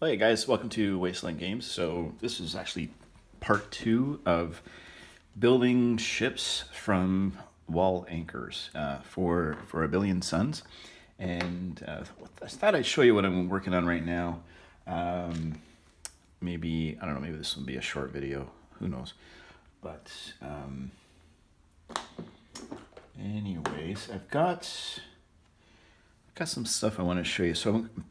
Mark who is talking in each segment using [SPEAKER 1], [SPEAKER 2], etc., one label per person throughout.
[SPEAKER 1] Hey guys, welcome to Wasteland Games. So this is actually part two of building ships from wall anchors for A Billion Suns. And I thought I'd show you what I'm working on right now. Maybe, I don't know, maybe this will be a short video. Who knows? But anyways, I've got some stuff I want to show you. So I'm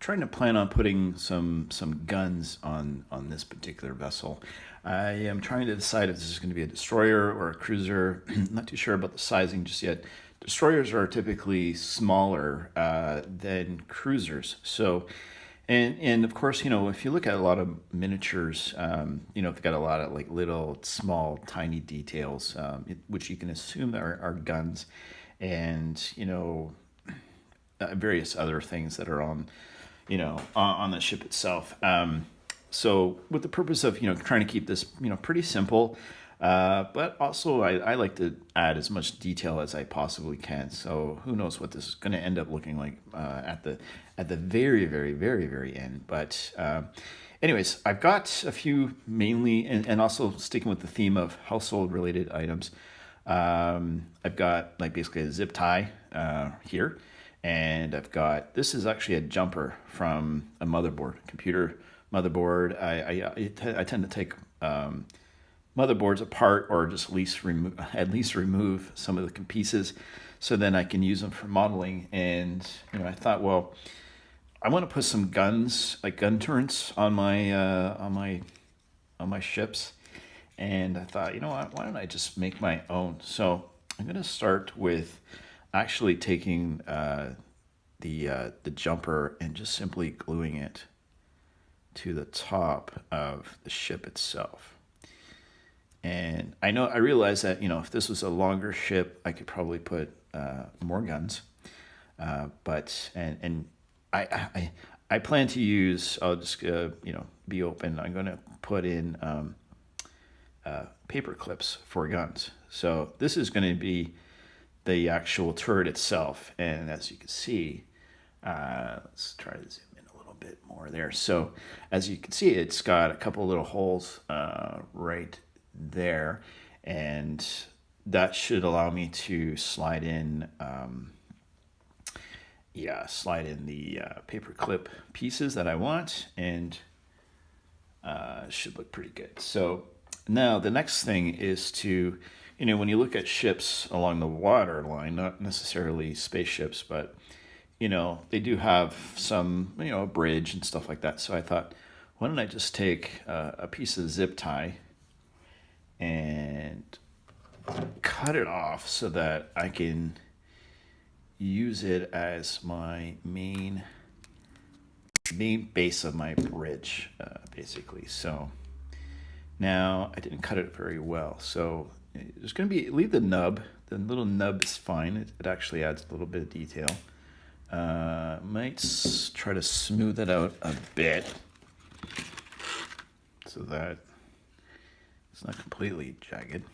[SPEAKER 1] trying to plan on putting some guns on this particular vessel. I am trying to decide if this is going to be a destroyer or a cruiser. Not too sure about the sizing just yet. Destroyers are typically smaller than cruisers. So, and of course, if you look at a lot of miniatures, they've got a lot of like little, small, tiny details, which you can assume are guns, and various other things that are on the ship itself. So with the purpose of, trying to keep this, pretty simple, but also I like to add as much detail as I possibly can. So who knows what this is going to end up looking like at the very, very, very, very end. But anyways, I've got a few mainly, and also sticking with the theme of household related items. I've got like basically a zip tie here. And this is actually a jumper from a motherboard, computer motherboard. I tend to take motherboards apart or just at least remove some of the pieces so then I can use them for modeling. And, I thought, well, I want to put some guns, like gun turrets on my ships. And I thought, what, why don't I just make my own? So I'm going to start with actually taking the jumper and just simply gluing it to the top of the ship itself. And I realized that if this was a longer ship, I could probably put more guns. But I plan to use. I'll just be open. I'm going to put in paper clips for guns. So this is going to be the actual turret itself. And as you can see, let's try to zoom in a little bit more there. So as you can see, it's got a couple little holes right there. And that should allow me to slide in the paper clip pieces that I want, and should look pretty good. So now the next thing is to, when you look at ships along the water line, not necessarily spaceships, but, they do have some, a bridge and stuff like that. So I thought, why don't I just take a piece of zip tie and cut it off so that I can use it as my main base of my bridge, basically. So now I didn't cut it very well. So there's going to be, leave the nub. The little nub is fine. It actually adds a little bit of detail. Might try to smooth it out a bit so that it's not completely jagged.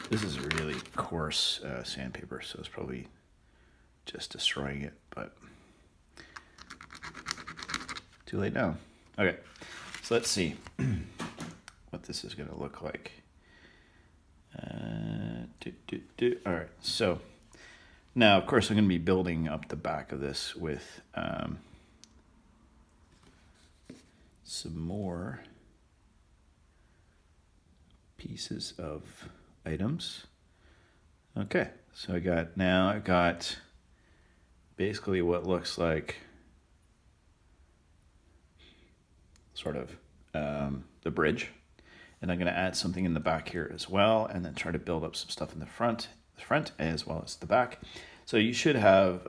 [SPEAKER 1] This is really coarse sandpaper, so it's probably just destroying it, but too late now. Okay, so let's see what this is going to look like. All right, so now, of course, I'm going to be building up the back of this with some more pieces of items. Okay, so I've got basically what looks like sort of the bridge, and I'm going to add something in the back here as well, and then try to build up some stuff in the front as well as the back. So you should have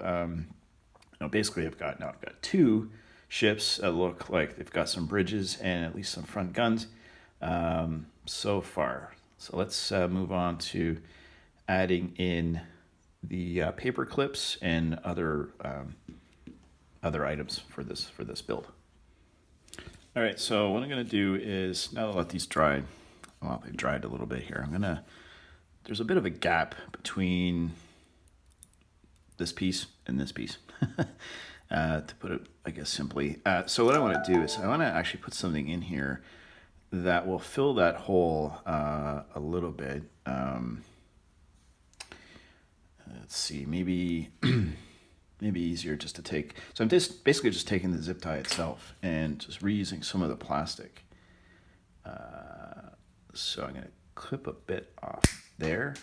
[SPEAKER 1] basically I've got two ships that look like they've got some bridges and at least some front guns so far. So let's move on to adding in the paper clips and other items for this build. All right, so what I'm going to do is, now to let these dry, well, they've dried a little bit here. There's a bit of a gap between this piece and this piece. to put it, I guess, simply. So what I want to do is I want to actually put something in here that will fill that hole a little bit. Let's see, maybe maybe easier just to take. So I'm just basically just taking the zip tie itself and just reusing some of the plastic. So I'm going to clip a bit off there.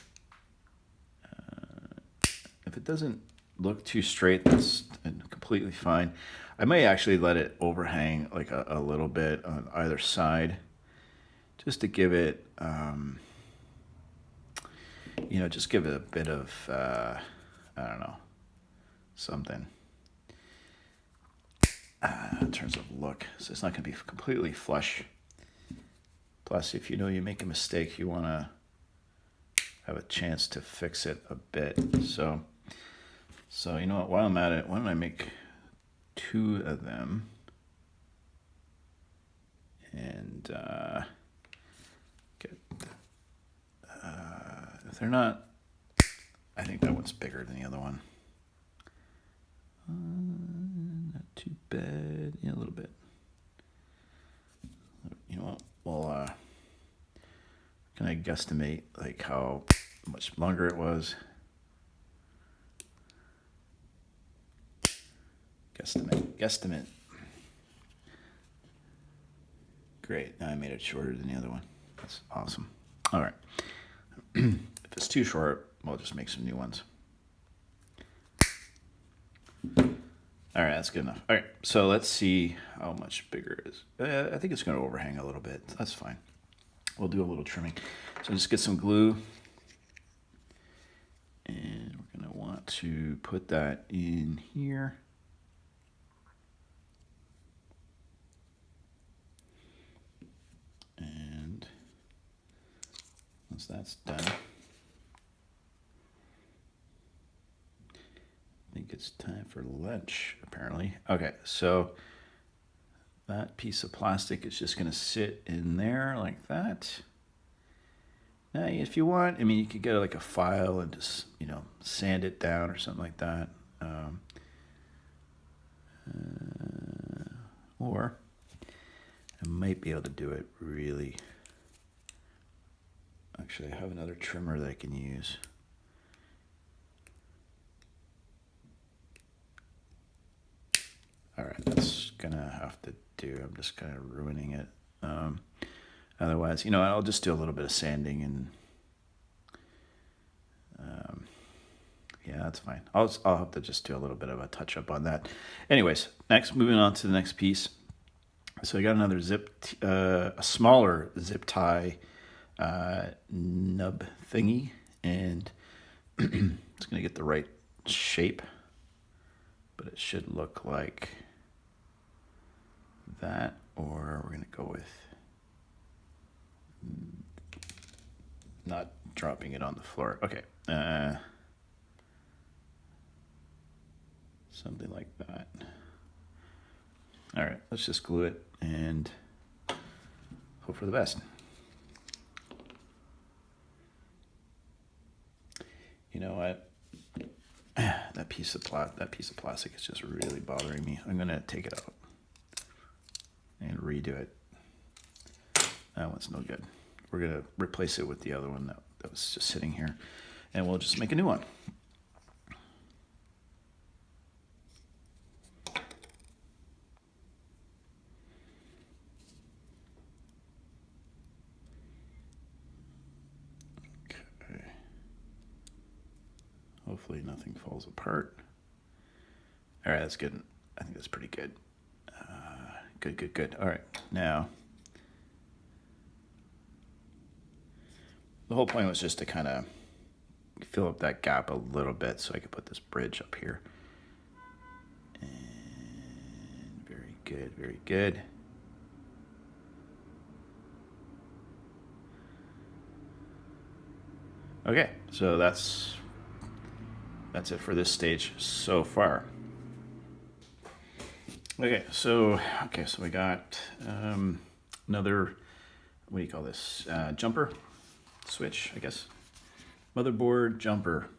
[SPEAKER 1] If it doesn't look too straight, that's completely fine. I may actually let it overhang like a little bit on either side, just to give it, just give it a bit of, I don't know, something in terms of look. So it's not going to be completely flush. Plus, if you know you make a mistake, you want to have a chance to fix it a bit. So you know what, while I'm at it, why don't I make 2 of them? And if they're not, I think that one's bigger than the other one. Not too bad. Yeah, a little bit. You know what? Well, can I guesstimate like how much longer it was? Guesstimate. Great. Now I made it shorter than the other one. That's awesome. All right. If it's too short, we'll just make some new ones. All right, that's good enough. All right, so let's see how much bigger it is. I think it's going to overhang a little bit. That's fine. We'll do a little trimming. So just get some glue. And we're going to want to put that in here. And once that's done, I think it's time for lunch, apparently. Okay, so that piece of plastic is just going to sit in there like that. Now, if you want, I mean, you could get like a file and just, sand it down or something like that. Or I might be able to do it really. Actually, I have another trimmer that I can use. All right, that's gonna have to do. I'm just kind of ruining it. Otherwise, I'll just do a little bit of sanding and yeah, that's fine. I'll have to just do a little bit of a touch up on that. Anyways, moving on to the next piece. So I got another a smaller zip tie nub thingy, and it's gonna get the right shape, but it should look like that, or we're gonna go with not dropping it on the floor. Okay, something like that. All right, let's just glue it and hope for the best. You know what? That piece of plastic is just really bothering me. I'm gonna take it out and redo it. That one's no good. We're gonna replace it with the other one that was just sitting here, and we'll just make a new one. Okay. Hopefully nothing falls apart. All right, that's good. I think that's pretty good. Good. All right, now the whole point was just to kind of fill up that gap a little bit so I could put this bridge up here. And very good. Okay, so that's it for this stage so far. Okay, so we got another, what do you call this? Jumper switch, I guess. Motherboard jumper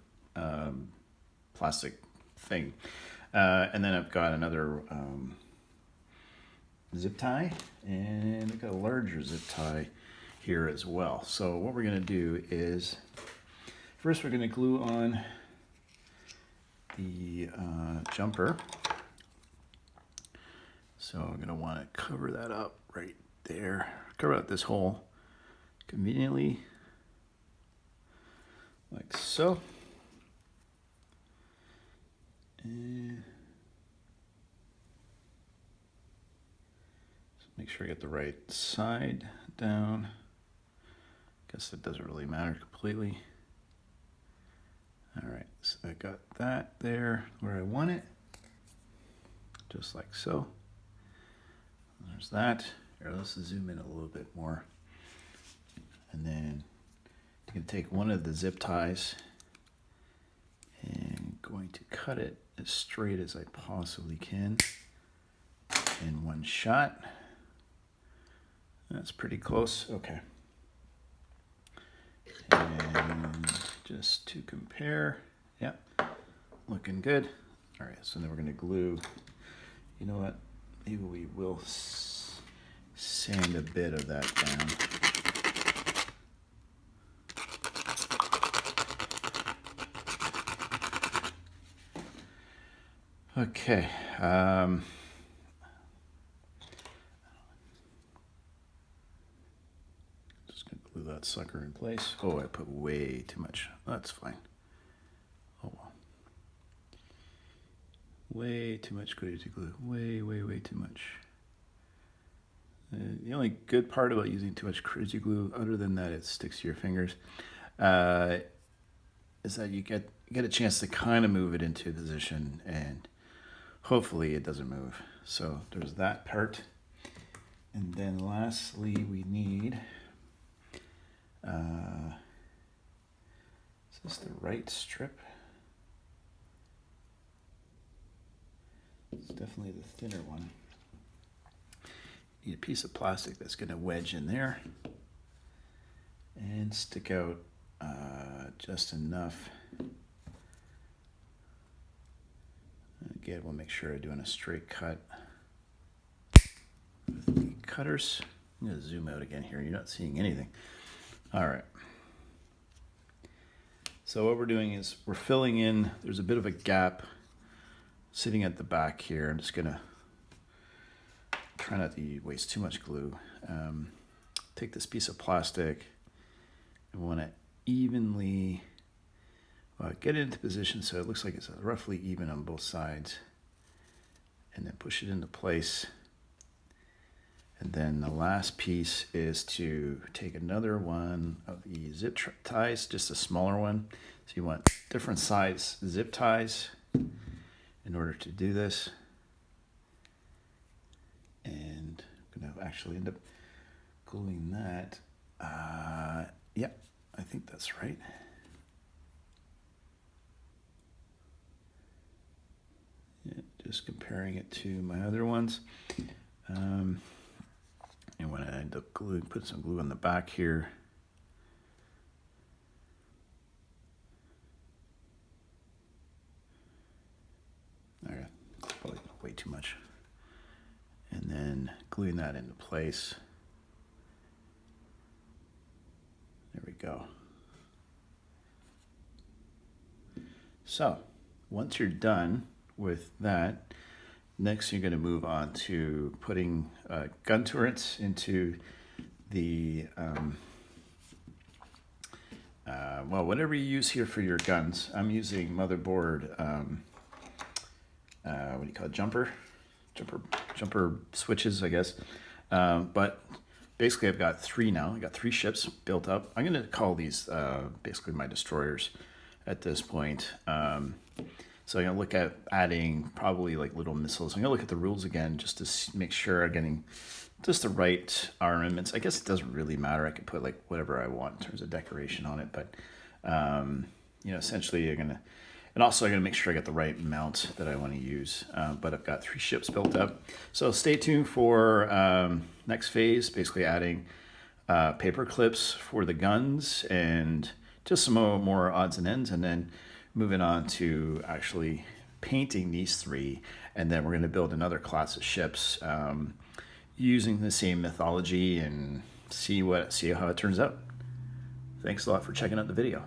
[SPEAKER 1] plastic thing. And then I've got another zip tie, and I've got a larger zip tie here as well. So what we're going to do is, first we're going to glue on the jumper. So I'm going to want to cover that up right there. Cover up this hole conveniently, like so. And make sure I get the right side down. Guess it doesn't really matter completely. All right, so I got that there where I want it, just like so. There's that. Here, let's zoom in a little bit more. And then I'm going to take one of the zip ties and going to cut it as straight as I possibly can in one shot. That's pretty close. Okay. And just to compare, yep, looking good. All right, so then we're going to glue. You know what? Maybe we will sand a bit of that down. Okay. Just going to glue that sucker in place. Oh, I put way too much. That's fine. Oh, well. Way too much crazy glue. Way too much. The only good part about using too much crazy glue, other than that it sticks to your fingers, is that you get a chance to kind of move it into position, and hopefully it doesn't move. So there's that part. And then lastly, we need, is this the right strip? It's definitely the thinner one. Need a piece of plastic that's going to wedge in there and stick out just enough. Again, we'll make sure I'm doing a straight cut with the cutters. I'm going to zoom out again here. You're not seeing anything. All right. So what we're doing is we're filling in. There's a bit of a gap sitting at the back here. I'm just going to try not to waste too much glue. Take this piece of plastic and want to evenly get it into position so it looks like it's roughly even on both sides, and then push it into place. And then the last piece is to take another one of the zip ties, just a smaller one. So you want different size zip ties in order to do this. And I'm going to actually end up gluing that. Yep, I think that's right. Yeah, just comparing it to my other ones. And when I end up gluing, put some glue on the back here. There, probably way too much. And then gluing that into place. There we go. So once you're done with that, next you're going to move on to putting gun turrets into the, well, whatever you use here for your guns. I'm using motherboard, what do you call it, jumper switches, I guess. But basically I've got three now. I got 3 ships built up. I'm going to call these basically my destroyers at this point. So I'm going to look at adding probably like little missiles. I'm going to look at the rules again just to make sure I'm getting just the right armaments. I guess it doesn't really matter. I could put like whatever I want in terms of decoration on it. But, you know, essentially you're going to, and also I'm going to make sure I get the right mount that I want to use. But I've got 3 ships built up. So stay tuned for next phase, basically adding paper clips for the guns and just some more odds and ends, and then moving on to actually painting these three, and then we're going to build another class of ships using the same mythology and see how it turns out. Thanks a lot for checking out the video.